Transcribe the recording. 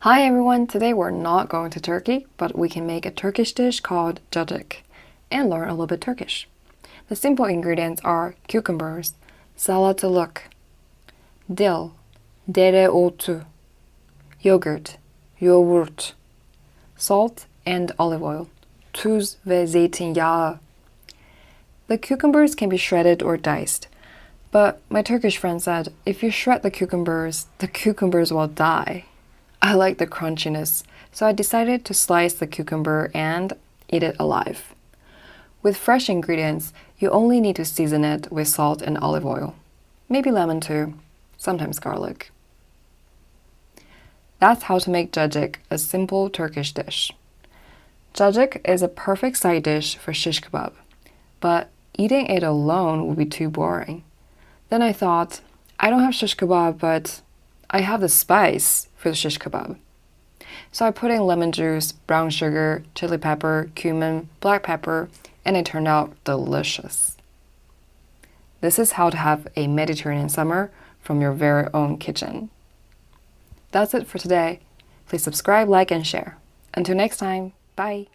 Hi everyone, today we're not going to Turkey, but we can make a Turkish dish called cacık and learn a little bit Turkish. The simple ingredients are cucumbers, salatalık, dill, dereotu, yogurt, yoğurt, salt and olive oil, tuz ve zeytinyağı. The cucumbers can be shredded or diced, but my Turkish friend said if you shred the cucumbers will die. I like the crunchiness, so I decided to slice the cucumber and eat it alive. With fresh ingredients, you only need to season it with salt and olive oil. Maybe lemon too, sometimes garlic. That's how to make cacık, a simple Turkish dish. Cacık is a perfect side dish for shish kebab, but eating it alone would be too boring. Then I thought, I don't have shish kebab, but I have the spice for the shish kebab. So I put in lemon juice, brown sugar, chili pepper, cumin, black pepper, and it turned out delicious. This is how to have a Mediterranean summer from your very own kitchen. That's it for today. Please subscribe, like, and share. Until next time, bye!